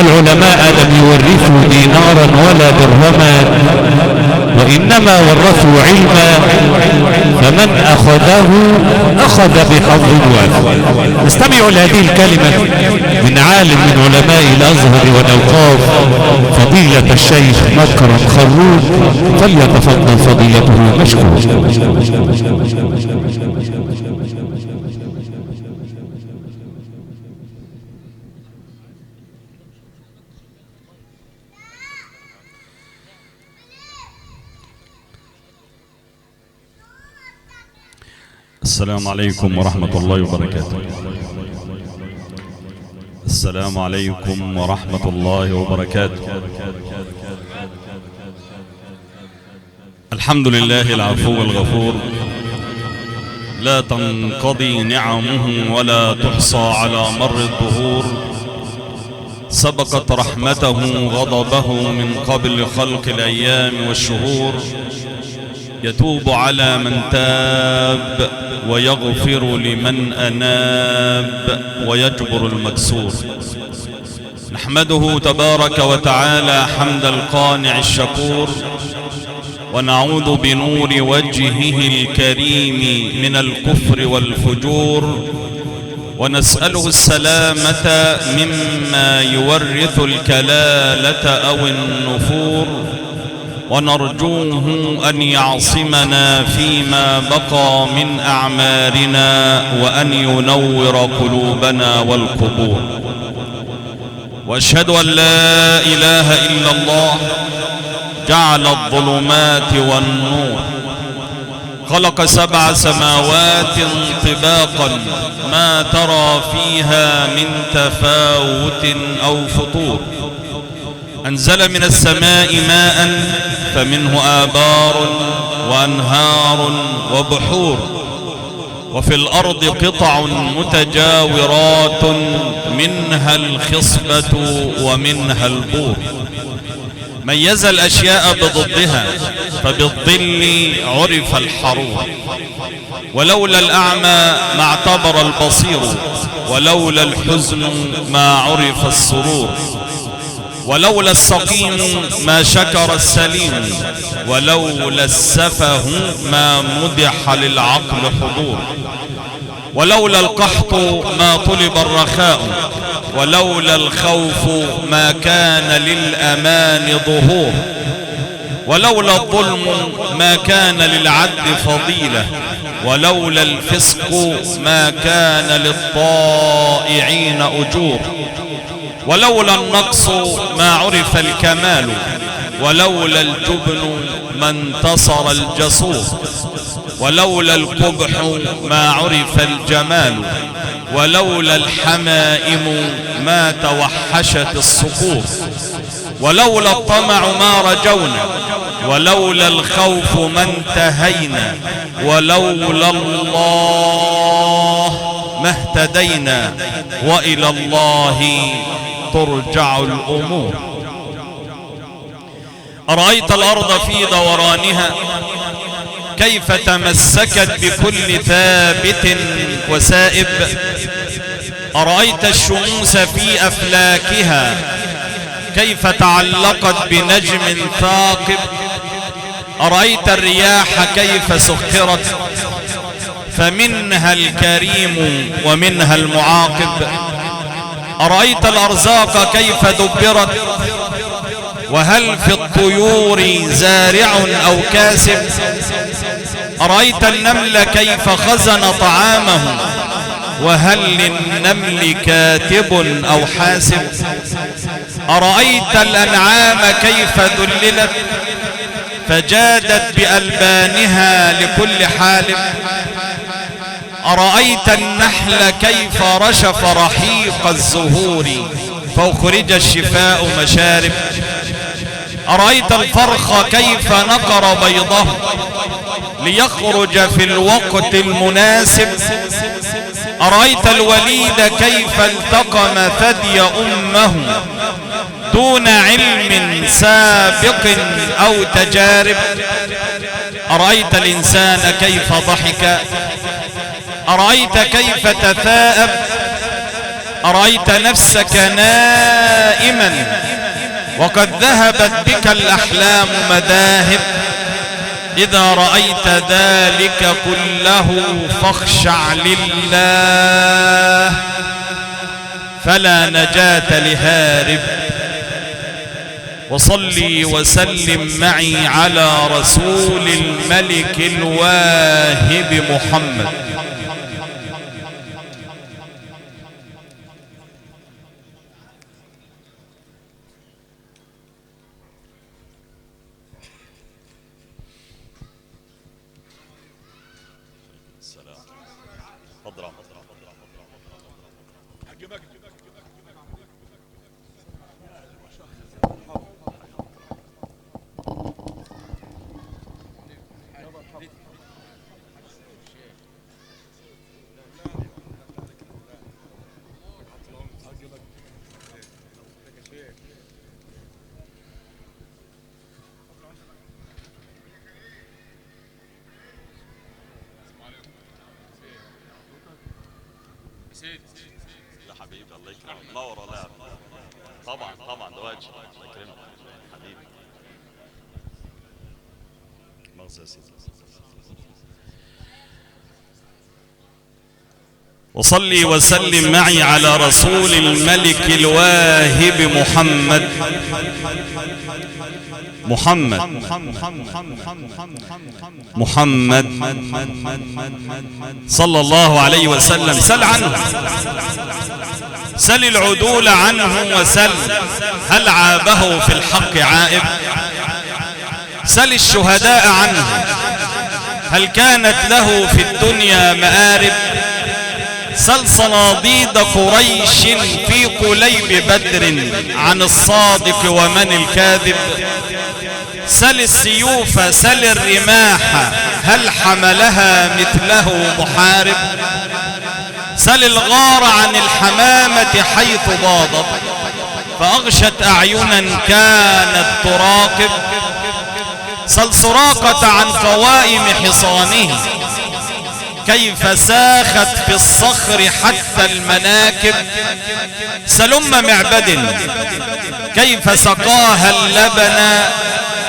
العلماء لم يورثوا دينارا ولا درهما، وإنما ورثوا علما، فمن أخذه أخذ بحظ وافر. استمعوا لهذه الكلمة من عالم من علماء الأزهر والأوقاف، فضيلة الشيخ مكرم خروج، فليتفضل فضيلته مشكور. السلام عليكم ورحمة الله وبركاته. السلام عليكم ورحمة الله وبركاته. الحمد لله العفو الغفور، لا تنقضي نعمه ولا تحصى على مر الدهور. سبقت رحمته غضبه من قبل خلق الأيام والشهور. يتوب على من تاب ويغفر لمن أناب ويجبر المكسور. نحمده تبارك وتعالى حمد القانع الشكور، ونعوذ بنور وجهه الكريم من الكفر والفجور، ونسأله السلامة مما يورث الكلالة أو النفور، ونرجوه أن يعصمنا فيما بقى من أعمارنا، وأن ينور قلوبنا والقبور. وأشهد أن لا إله إلا الله جعل الظلمات والنور، خلق 7 سماوات طباقا ما ترى فيها من تفاوت أو فطور. أنزل من السماء ماء فمنه آبار وأنهار وبحور، وفي الأرض قطع متجاورات منها الخصبة ومنها البور. ميز الأشياء بضدها، فبالظل عرف الحرور. ولولا الأعمى ما اعتبر البصير، ولولا الحزن ما عرف السرور. ولولا السقيم ما شكر السليم، ولولا السفه ما مدح للعقل حضور. ولولا القحط ما طلب الرخاء، ولولا الخوف ما كان للأمان ظهور. ولولا الظلم ما كان للعدل فضيلة، ولولا الفسق ما كان للطائعين أجور. ولولا النقص ما عرف الكمال، ولولا الجبن ما انتصر الجسور. ولولا القبح ما عرف الجمال، ولولا الحمائم ما توحشت الصقور. ولولا الطمع ما رجونا، ولولا الخوف ما انتهينا. ولولا الله ما اهتدينا، وإلى الله ترجع الأمور. أرأيت الأرض في دورانها كيف تمسكت بكل ثابت وسائب. أرأيت الشموس في أفلاكها كيف تعلقت بنجم ثاقب. أرأيت الرياح كيف سخرت، فمنها الكريم ومنها المعاقب. أرأيت الأرزاق كيف دبرت، وهل في الطيور زارع أو كاسب. أرأيت النمل كيف خزن طعامه، وهل للنمل كاتب أو حاسب. أرأيت الأنعام كيف ذللت، فجادت بألبانها لكل حالب. أرأيت النحل كيف رشف رحيق الزهور، فأخرج الشفاء مشارب. أرأيت الفرخ كيف نقر بيضه ليخرج في الوقت المناسب. أرأيت الوليد كيف التقم ثدي أمه دون علم سابق أو تجارب. أرأيت الإنسان كيف ضحك، أرأيت كيف تثاءب، أرأيت نفسك نائما وقد ذهبت بك الأحلام مذاهب؟ إذا رأيت ذلك كله فاخشع لله، فلا نجاة لهارب. وصلي وسلم معي على رسول الملك الواهب محمد. يا حبيبي الله يكرمك، نور والله. طبعا طبعا ده واجب، الله يكرمك حبيبي. مغزى يا سيدي. وصلي وسلم معي على رسول الملك الواهب محمد. محمد صلى الله عليه وسلم. سل عنه، سل العدول عنه، وسل هل عابه في الحق عائب؟ سل الشهداء عنه هل كانت له في الدنيا مآرب؟ سل صناديد قريش في قليب بدر عن الصادق ومن الكاذب؟ سل السيوف، سل الرماح، هل حملها مثله محارب؟ سل الغار عن الحمامة حيث باضت فأغشت أعينا كانت تراقب؟ سل سراقة عن قوائم حصانه كيف ساخت في الصخر حتى المناكب؟ سل أم معبد كيف سقاها اللبن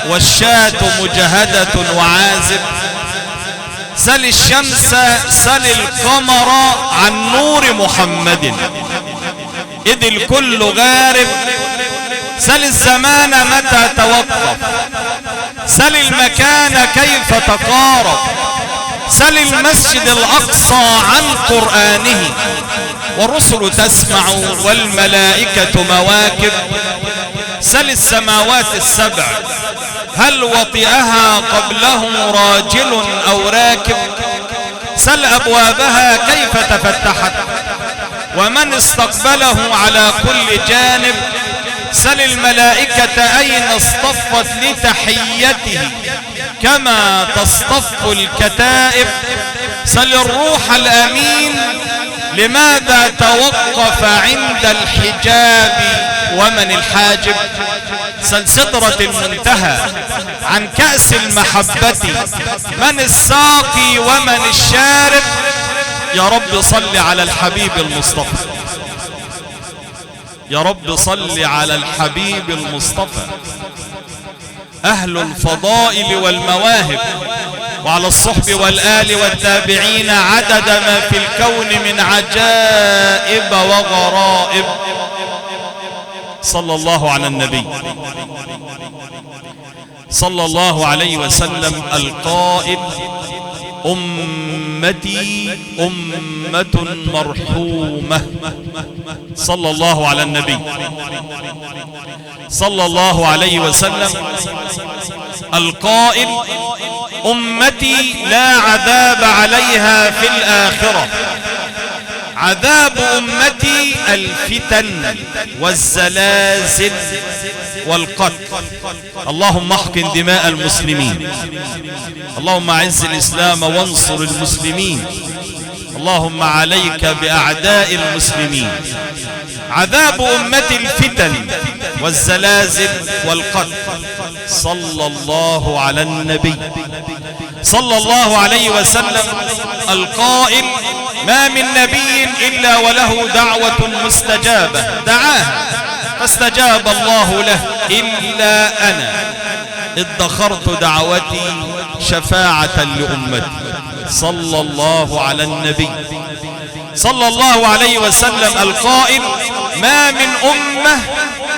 والشاة مجهدة وعازب؟ سل الشمس، سل القمر عن نور محمد إذ الكل غارب؟ سل الزمان متى توقف، سل المكان كيف تقارب؟ سل المسجد الأقصى عن قرآنه والرسل تسمع والملائكة مواكب؟ سل السماوات السبع هل وطئها قبله راجل أو راكب؟ سل أبوابها كيف تفتحت ومن استقبله على كل جانب؟ سل الملائكة أين اصطفت لتحيته كما تصطف الكتائب؟ سل الروح الأمين لماذا توقف عند الحجاب ومن الحاجب؟ سل سدرة المنتهى عن كأس المحبة من الساقي ومن الشارب؟ يا رب صل على الحبيب المصطفى، يا رب صل على الحبيب المصطفى، أهل الفضائل والمواهب، وعلى الصحب والآل والتابعين عدد ما في الكون من عجائب وغرائب. صلى الله على النبي صلى الله عليه وسلم القائل: أمتي أمة مرحومة. صلى الله على النبي صلى الله عليه وسلم القائل: أمتي لا عذاب عليها في الآخرة، عذاب أمتي الفتن والزلازل والقتل. اللهم احقن دماء المسلمين، اللهم اعز الإسلام وانصر المسلمين، اللهم عليك بأعداء المسلمين. عذاب أمتي الفتن والزلازل والقتل. صلى الله على النبي صلى الله عليه وسلم القائل: ما من نبي إلا وله دعوة مستجابة دعاها فاستجاب الله له إلا أنا ادخرت دعوتي شفاعة لأمتي. صلى الله على النبي صلى الله عليه وسلم القائل: ما من أمة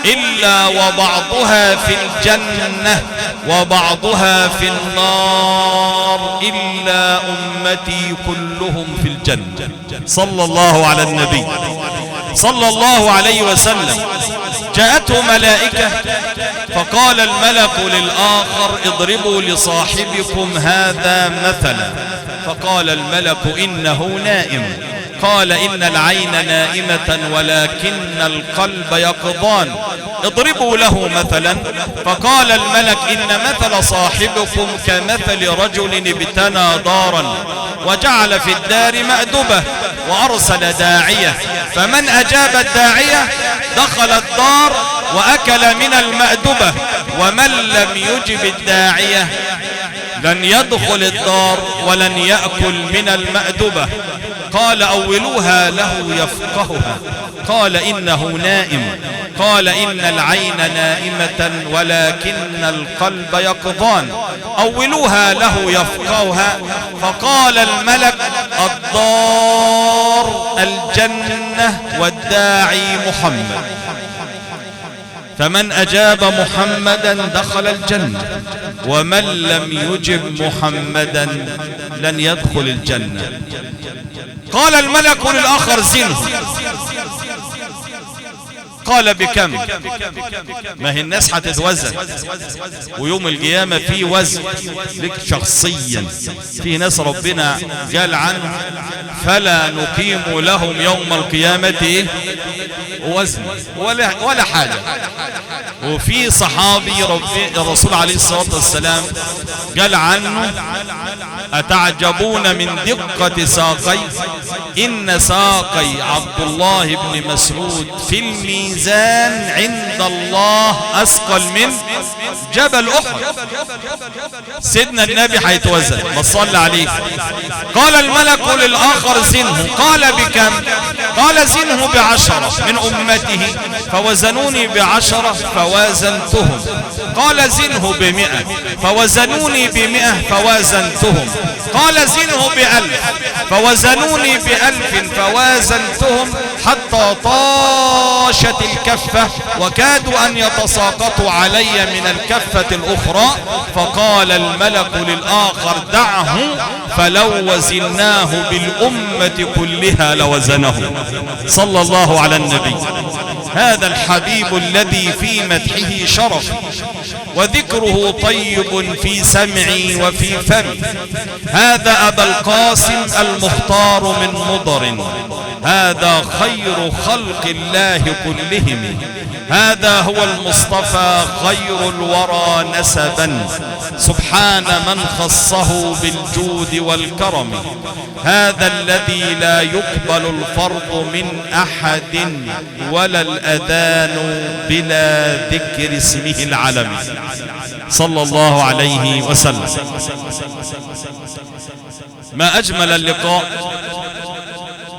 إلا وبعضها في الجنة وبعضها في النار إلا أمتي كلهم في الجنة. صلى الله على النبي صلى الله عليه وسلم. جاءته ملائكة فقال الملك للآخر: اضربوا لصاحبكم هذا مثلا. فقال الملك: إنه نائم. قال: إن العين نائمة ولكن القلب يقظان. اضربوا له مثلا. فقال الملك: إن مثل صاحبكم كمثل رجل ابتنى دارا وجعل في الدار مأدبة وأرسل داعية، فمن أجاب الداعية دخل الدار وأكل من المأدبة، ومن لم يجب الداعية لن يدخل الدار ولن يأكل من المأدبة. قال: أولوها له يفقهها. قال: إنه نائم. قال: إن العين نائمة ولكن القلب يقظان. أولوها له يفقهها. فقال الملك: الدار الجنة والداعي محمد، فمن أجاب محمدا دخل الجنة، ومن لم يجب محمدا لن يدخل الجنة. قال الملك للآخر: زنه. قال: بكم؟ ما هي الناس هتتوزن، ويوم القيامة في وزن لك شخصيا. في ناس ربنا قال عنه: فلا نقيم لهم يوم القيامة وزن ولا حاجة. وفي صحابي الرسول عليه الصلاة والسلام قال عنه: أتعجبون من دقة ساقي؟ إن ساقي عبد الله بن مسعود في الميزان عند الله أثقل من جبل أحد. سيدنا النبي هيتوزن، ما صلى عليه. قال الملك للآخر: زنه. قال: بكم؟ قال: زنه ب10 من أمته. فوزنوني ب10 فوازنتهم. قال: زنه ب100. فوزنوني ب100 فوازنتهم. قال: زنه ب1000. فوزنوني ب1000 فوازنتهم، حتى طاشت الكفة وكادوا أن يتساقطوا علي من الكفة الأخرى. فقال الملك للآخر: دعه، فلو وزناه بالأمة كلها لوزنه. صلى الله على النبي. هذا الحبيب الذي في مدحه شرف، وذكره طيب في سمعي وفي فمي. هذا أبا القاسم المختار من مضر، هذا خير خلق الله كلهم. هذا هو المصطفى خير الورى نسبا، سبحان من خصه بالجود والكرم. هذا الذي لا يقبل الفرض من أحد ولا الأذان بلا ذكر اسمه العلم. صلى الله عليه وسلم. ما أجمل اللقاء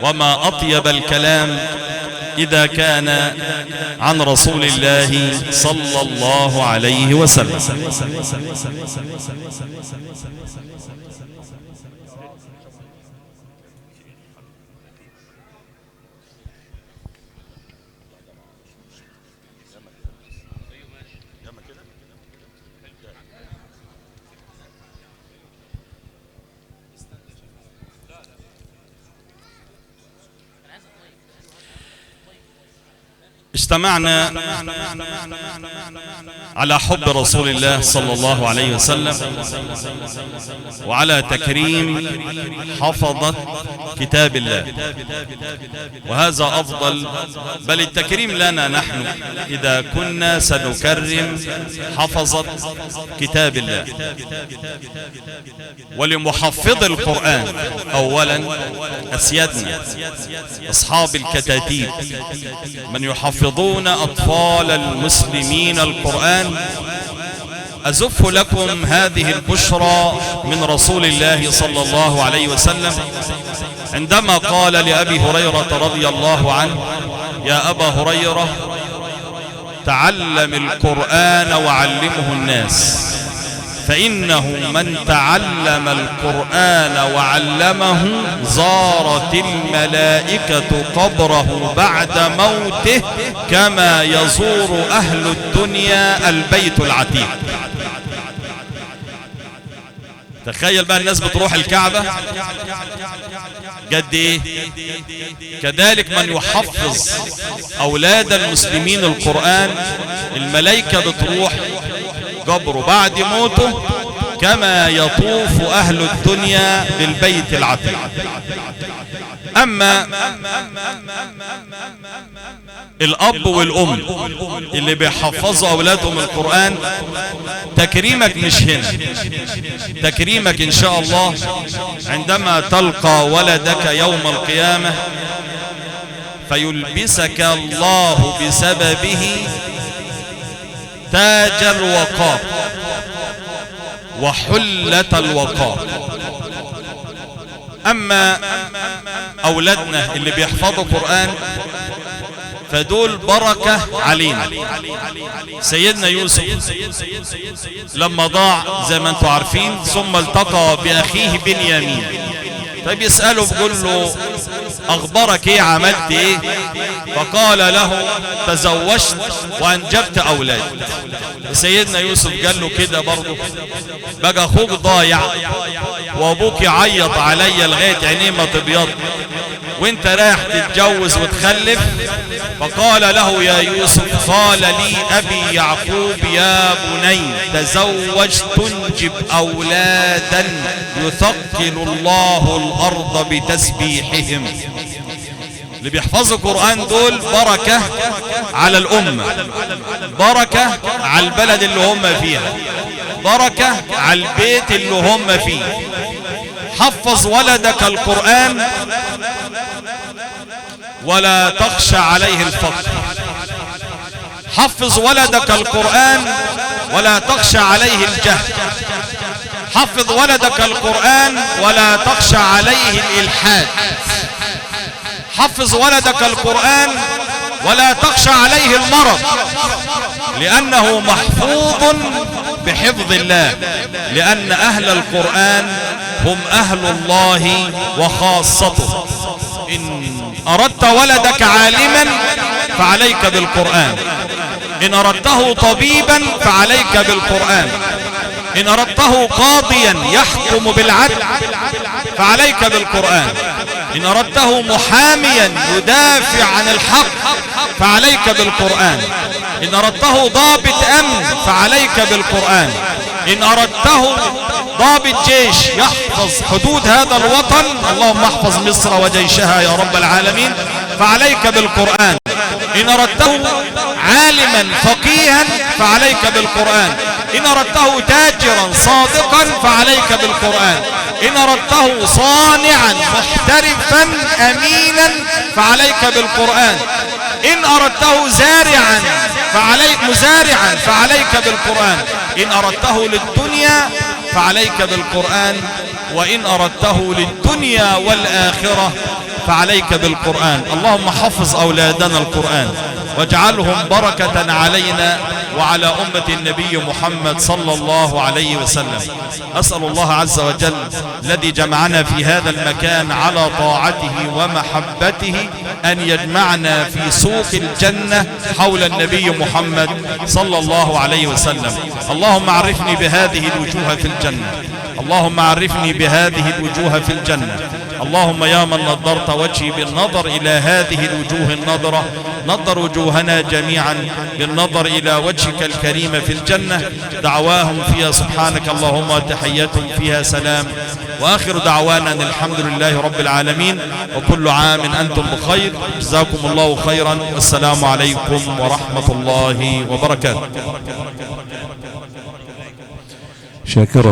وما أطيب الكلام إذا كان عن رسول الله صلى الله عليه وسلم. اجتمعنا على حب رسول الله صلى الله عليه وسلم وعلى تكريم حفظة كتاب الله، وهذا أفضل، بل التكريم لنا نحن إذا كنا سنكرم حفظة كتاب الله. ولمحفظ القرآن أولا أسيادنا أصحاب الكتاتيب من يحفظون أطفال المسلمين القرآن، أزف لكم هذه البشرى من رسول الله صلى الله عليه وسلم عندما قال لأبي هريرة رضي الله عنه: يا أبا هريرة، تعلم القرآن وعلمه الناس، فإنه من تعلم القرآن وعلمه زارت الملائكة قبره بعد موته كما يزور أهل الدنيا البيت العتيق. تخيل بقى الناس بتروح الكعبة قد ايه؟ كذلك من يحفظ أولاد المسلمين القرآن، الملائكة بتروح قبره بعد موته كما يطوف أهل الدنيا بالبيت العتيق. أما الأب والأم اللي بيحفظوا أولادهم القرآن، تكريمك مش هنا، تكريمك إن شاء الله عندما تلقى ولدك يوم القيامة فيلبسك الله بسببه تاج الوقار وحلة الوقار. أما أولادنا اللي بيحفظوا قرآن فدول بركة علينا. سيدنا يوسف لما ضاع زي ما انتم عارفين، ثم التقى بأخيه بنيامين، فبيسأله بيقول له: أخبارك ايه، عملت ايه؟ فقال له: تزوجت وأنجبت أولاد. سيدنا يوسف قال له كده برضه، بقى أخوك ضايع وأبوك يعيط عليا لغاية عينيه ما تبيض وانت رايح تتجوز وتخلف. فقال له يا يوسف: قال لي أبي يعقوب: يا بني تزوج تنجب أولادا يثقل الله الأرض بتسبيحهم. اللي بيحفظوا القرآن دول بركة على الأمة، بركة على البلد اللي هم فيها، بركة على البيت اللي هم فيه. حفظ ولدك القرآن ولا تخشى عليه الفقر. حفظ ولدك القرآن ولا تخشى عليه الجهل. حفظ ولدك القرآن ولا تخشى عليه الإلحاد. حفظ ولدك القرآن ولا تخشى عليه المرض، لأنه محفوظ بحفظ الله، لأن أهل القرآن هم أهل الله وخاصته. إن أردت ولدك عالما فعليك بالقرآن، إن أردته طبيبا فعليك بالقرآن، إن أردته قاضيا يحكم بالعدل فعليك بالقرآن، إن أردته محاميا يدافع عن الحق فعليك بالقرآن، إن أردته ضابط أمن فعليك بالقرآن، إن أردته ضابط جيش يحفظ حدود هذا الوطن، اللهم احفظ مصر وجيشها يا رب العالمين، فعليك بالقرآن، إن أردته عالما فقيها فعليك بالقرآن، إن أردته تاجرا صادقا فعليك بالقرآن، إن أردته صانعا محترفا أمينا فعليك بالقرآن، إن أردته زارعا مزارعا فعليك بالقرآن، إن أردته للدنيا فعليك بالقرآن، وإن أردته للدنيا والآخرة فعليك بالقرآن. اللهم حفظ أولادنا القرآن واجعلهم بركة علينا وعلى أمة النبي محمد صلى الله عليه وسلم. أسأل الله عز وجل الذي جمعنا في هذا المكان على طاعته ومحبته أن يجمعنا في سوق الجنة حول النبي محمد صلى الله عليه وسلم. اللهم عرفني بهذه الوجوه في الجنة، اللهم عرفني بهذه الوجوه في الجنة. اللهم يا من نضرت وجهي بالنظر إلى هذه الوجوه النضرة، نضر وجوهنا جميعا بالنظر إلى وجهك الكريم في الجنة. دعواهم فيها سبحانك اللهم وتحياتهم فيها سلام، وآخر دعوانا أن الحمد لله رب العالمين، وكل عام أنتم بخير. جزاكم الله خيرا، والسلام عليكم ورحمة الله وبركاته. شاكرا.